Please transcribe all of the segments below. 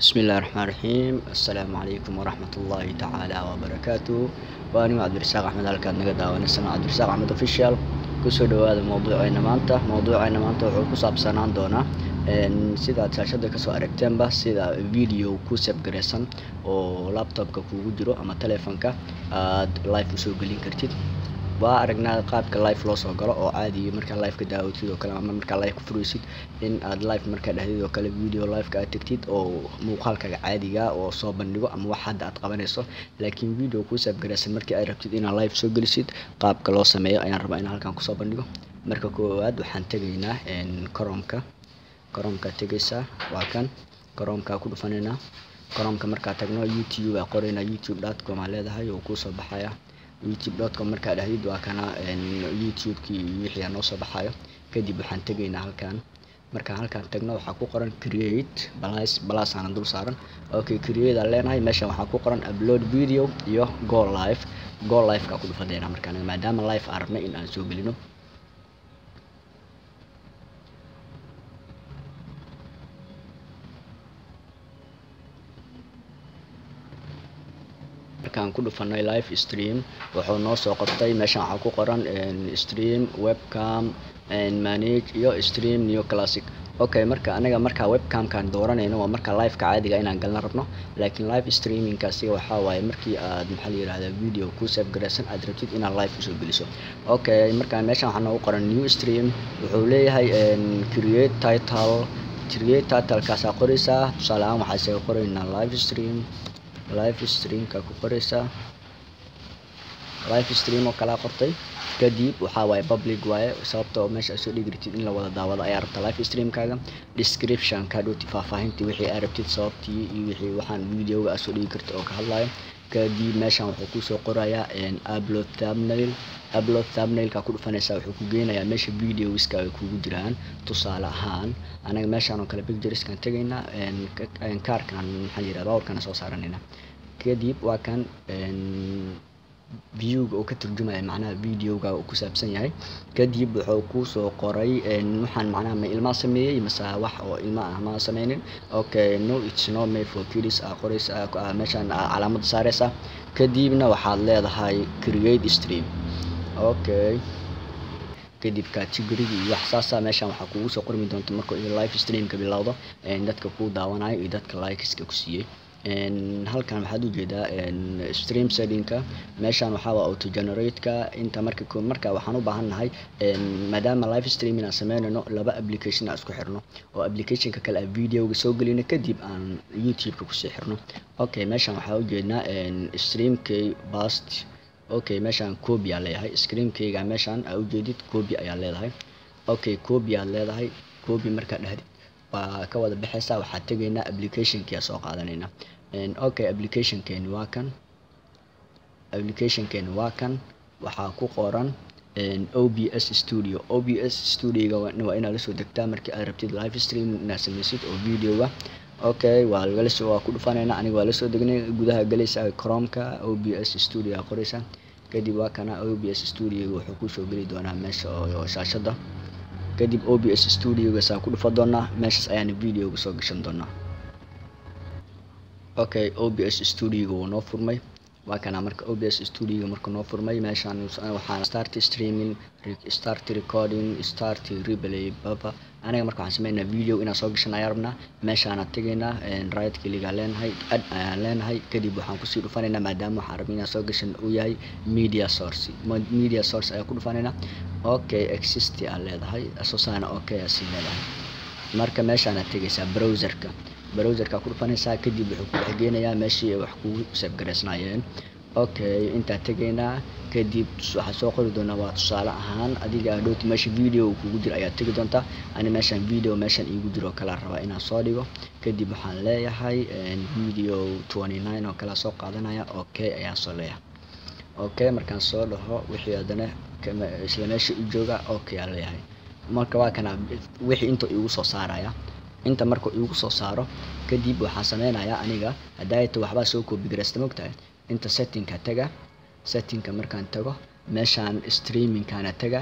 بسم الله الرحمن الرحيم. السلام عليكم ورحمة الله تعالى وبركاته. وأنا عبد الرزاق أحمد halkaan naga daawanaysan عبد الرزاق أحمد official. kusoo dhawaada mowduuceena maanta wuxuu ku saabsanaan doonaa sida aad shaashada kasoo aragteenba sida video ku save gareysan oo laptopka kugu jiro ama telefonka aad live usoo gelin kartid. waa aragnaa qaabka live loo soo galo oo caadi marka live ka daawatid oo kale ama marka live ku furaysid in aad live marka dhahdid oo kale video live ka tagtid oo muuqaalkaaga caadiga oo soo bandhigo ama wax hadda aad qabanayso, laakiin video ku save gareysan markii aad rabtid inaad live soo gelisid qaabka loo sameeyo ayaan rabaa in halkan ku soo bandhigo. marka koowaad waxaan tagaynaa Chrome-ka tagaysaa, waa kan Chrome-ka ku dhufanayna. Chrome-ka marka tagno YouTube aan qorayna youtube.com aan leedahay oo ku soo baxaya youtube.com marka dhahdid waa kana youtube-kii wixii aan noo soo baxayo. kadib waxaan tagaynaa halkan, marka halkan tagno waxaa ku qoran create plus aan dul saaran. okay, create aan leenahay. meeshan waxaa ku qoran upload video iyo go live ka ku dhufanayna markaan maadaama live aan rabnay in aan soo gelino. markaan ku dhufanay live stream wuxuu noo soo qabtay meeshan waxaa ku qoran stream webcam manage iyo stream new classic. okay, marka anaga marka webcam-kaan dooranayno waa marka live ka caadiga inaan galna rabno, laakiin live streaming kaasi waxaa waaye markii aad maxaa la yiraahdaa video ku save gareysan aad rabtid inaad live usoo geliso. okay, marka meeshan waxaa noogu qoran new stream, wuxuu leeyahay create title kaasa qoraysaa. tusaale ahaan waxaa isaga qoraynaa live stream-ka ku qoraysaa live stream oo kala qortay. kadib waxaa waaye public waaye sababtoo meesha aad soo dhigi rabtid in la wada daawado ayaa rabta live stream-kaaga. description-ka dhowti faahfaahintii wixii aad rabtid sababtii iyo wixii waxaan video-ga aad soo dhigi kartid oo ka hadlayo. kadib meeshan wuxuu kusoo qorayaa upload thumbnail-ka ku dhufanaysaa, wuxuu ku geynayaa meesha videoska kugu jiraan. tusaale ahaan anaga meeshan oo kale pictureskan tagaynaa, kaarkan maxaa la yiraahdaa bawrkana soo saaranayna. kadib waa kan view-ga oo ka turjumaya macnaha video-ga uu ku saabsan yahay. kadib wuxuu ku soo qoray waxaan macnaha ma ilma sameeyay mase wax oo ilma ah ma sameynin. okay, no it's not made for kids qoraysa meeshan calaamad saaraysa. kadibna waxaad leedahay create stream. okay, kadib category iyo wax saasa meeshan waxaa kugu soo qormi doonta marka live stream-ka bilowdo dadka ku daawanayo iyo dadka likes-ka ku siiyay. halkan waxaad u jeedaa stream setting-ka meeshan waxaa waa auto generate-ka. inta marka waxaan u baahannahay maadaama live streaming aan sameynayno laba application aan isku xirno oo application-ka kale aan video-ga soo gelino kadib aan YouTube-ka ku sii xirno. okay, meeshan waxaa u jeednaa stream-kay past. okay, meeshan copy aan leeyahay stream-kayga meeshan aad u jeedid copy ayaa leedahay. okay, copy aad leedahay. copy marka dhahdid waa ka wada baxaysaa, waxaad tagaynaa application-kii soo qaadanayna. okay, application-keeni waa kan waxaa ku qoran OBS studio. studio-ga waa inaad la soo degtaa markii aad rabtid live stream inaad sameysid oo video-ga. okay, waa ku dhufanayna. aniga waa la soo degnay, gudaha galaysaa Chrome-ka OBS studio aa qoraysaa. kadib waa kana OBS studio wuxuu ku soo geli doonaa meesha oo shaashada. kadib OBS studio-ga saa ku dhufa doonaa, meeshaas ayaan video-ga soo gashan doonaa. okay, OBS studio-ga wuu noo furmay, waa kana marka OBS studio-ga marka noo furmay meeshan waxaan start streaming, start recording, start replay anaga marka waxaan sameynaa video inaan soo gashan ayaan rabnaa. meeshaan aan tagaynaa right click aan leenahay, add ayaan leenahay. kadib waxaan kusii dhufanaynaa maadaama waxaan rabnaa inaan soo gashan uu yahay media source ayaa ku dhufanaynaa. okay, exist aan leedahay asoosana okay aad sii leedahay. marka meeshaan aad tagaysaa browser-ka ku dhufanaysaa. kadib wuxuu ku dhex geynayaa meeshii wax kugu save gareysnaayeen. okay, intaa tagaynaa. kadib waxaa soo qori doonaa waa tusaale ahaan adiga dhowti meesha video kugu jiro ayaad tagi doontaa. ani meeshan video meeshan iigu jiro kala rabaa inaan soo dhigo. kadib waxaan leeyahay video 29 oo kala soo qaadanaya. okay ayaan soo leeyahay. okay, markaan soo dhaho wixii adana isla meesha u jooga okay aan leeyahay. marka waa kana wixii inta igu soo saaraya. inta marka igu soo saaro kadib waxaan sameynayaa aniga hadayta waxba soo copy gareysta mogtahay. inta setting-ka markaan tago meeshaan streaming-kana taga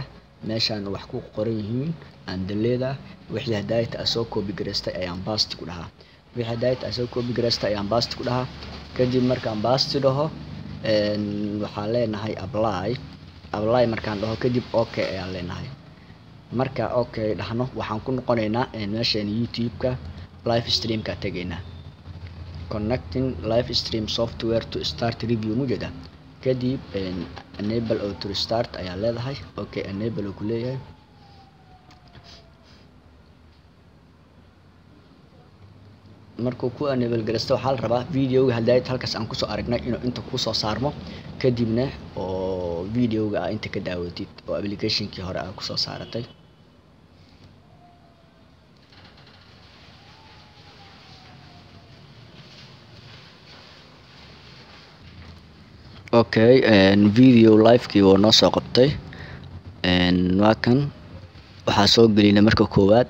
meeshaan wax ku qoran yihiin aan daleeda wixii hadayta soo copy gareystay ayaan paste ku dhahaa. wixii hadayt asoo copy gareysta ayaan paste ku dhahaa kadib markaan paste dhaho waxaan leenahay apply markaan dhaho kadib okay ayaan leenahay marka okay dhahno waxaan ku noqonaynaa meeshan YouTube-ka live stream-ka tagaynaa connecting live stream software to start review mujada kadib enable auto restart ayaa leedahay okay enable ku leeyahay markuu ku enable gareysto waxaa la rabaa videoga hadayt halkaas aan kusoo aragnay inuu inta ku soo saarmo kadibna oo videoga inta ka daawatid oo application-kii hore aad kusoo saaratay okay video live-kii wuu noo soo qabtay waa kan waxaa soo gelinay marka koowaad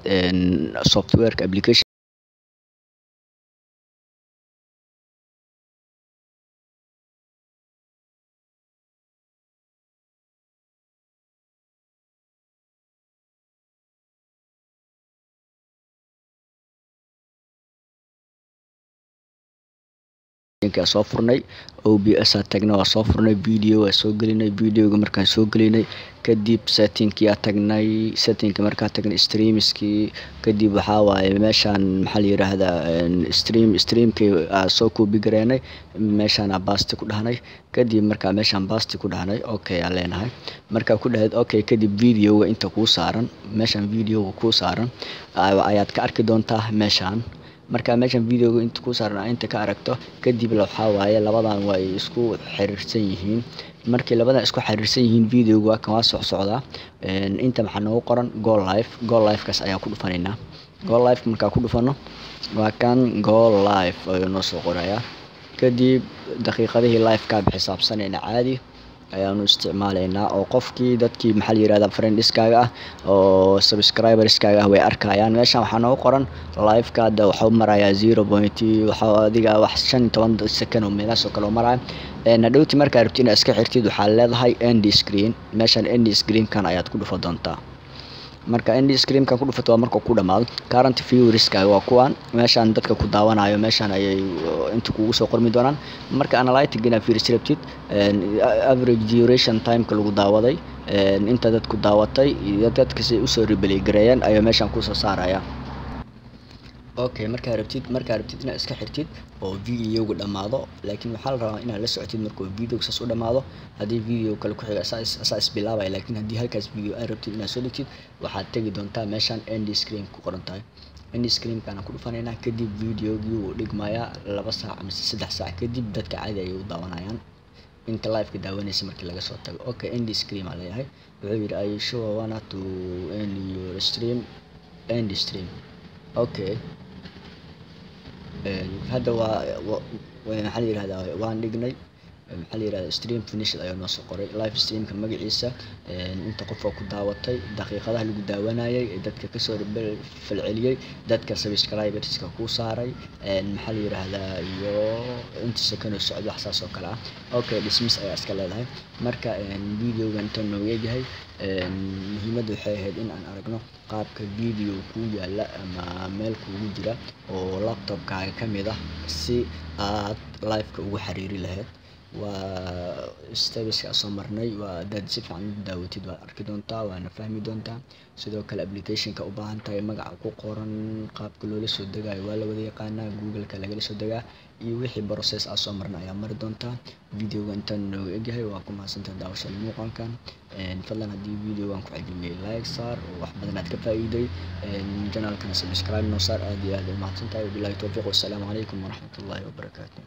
software-ka application soo furnay OBS tagna waa soo furnay video waa soo gelinay videoga markaan soo gelinay kadib setting-kii tagnay setting-ka markaan tagnay streams-kii kadib waxaa waaye meeshaan maxaa la yiraahdaa stream-kii soo copy gareynay meeshaan paste ku dhahnay kadib markaa meeshaan paste ku dhahnay okay aan leenahay markaa ku dhahayd okay kadib videoga inta ku saaran meeshaan videoga ku saaran ayaad ka arki doontaa meeshaan marka meeshan videoga inta ku saaran inta ka aragto kadib waxa waaye labadan way isku xiriirsan yihiin markii labadan isku xiriirsan yihiin videoga kan waa socda inta maxaa noogu qoran go live kaas ayaa ku dhufanaynaa go live markaa ku dhufano waa kan go live ayuu noo soo qorayaa kadib daqiiqadihii live ka xisaabsanayna caadi ayaanu isticmaalaynaa oo qofkii dadkii maxaa la yiraahdaa friends-kaaga ah oo subscribers-kaaga ah way arkayaan meeshan waxaa noogu qoran live-ka hadda waxuu marayaa 0. waxaa adiga wax 15 second oo meelahaas oo kale maraya hadhowti markaa rabtid inaad iska xirtid waxaa leedahay end screen meeshan end screen-kan ayaad ku dhufa doontaa marka end screen-kan ku dhufato waa marka ku dhamaado current viewers-kaaga waa kuwan meeshan dadka ku daawanayo meeshan ayay inta kugu soo qormi doonaan marka analytic-gina fiiris rabtid average duration time-ka lagu daawaday inta dadku daawatay iyo dadka si u soo replay gareeyaan ayaa meeshan ku soo saaraya okay markaa rabtid inaad iska xirtid oo videoga dhamaado laakiin waxaa la rabaa inaad la socotid markuu videoga saas u dhamaado haddii video kale ku xiga asaas bilaabay laakiin haddii halkaas video aad rabtid inaad soo dhigtid waxaad tegi doontaa meeshan end screen ku qoran tahay end screen-kana ku dhufanaynaa kadib videogii wuu dhigmayaa 2 saac ama 3 saac kadib dadka caadi ayay u daawanayaan inta live-ka daawanaysa markii laga soo tago okay end screen aa leeyahay wuxuu yidhi are you sure wanna to end your stream end stream okay hadda waa maxaa la yiraahdaa waan dhignay maxaa la yiraahdaa stream finished ayaa noo soo qoray live stream-ka magaciisa inta qof oo ku daawatay daqiiqadaha lagu daawanayay dadka ka soo falceliyay dadka subscribers-ka ku saaray maxaa la yiraahdaa iyo inta second oo socdo wax saas oo kale ah okay dismiss ayaa iska leedahay marka videogan tan noo eegahay muhiimaddu waxay ahayd in aan aragno qaabka video ku yaala ama meel kugu jira oo laptop-kaaga ka mid ah si aad live-ka ugu xiriiri lahayd waa steps-ka soo marnay waa dad si fiican u daawatid waad arki doontaa waana fahmi doontaa sidoo kale application-ka u baahan tahay magaca ku qoran qaabka loola soo degayo waa la wada yaqaanaa google-ka lagala soo degaa iyo wixii process soo marnay ayaa mari doontaa videoga intaan noogu egyahay waa ku mahadsantahay daawashada muuqaalkan fadlan haddii videogan ku cajimiyay like saar oo wax badan aad ka faa'iiday channelkana subscribe noo saar aad iyo aad u mahadsantahay wabillahi tawfiiq wassalaamu calaykum waraxmatullaahi wabarakaatuh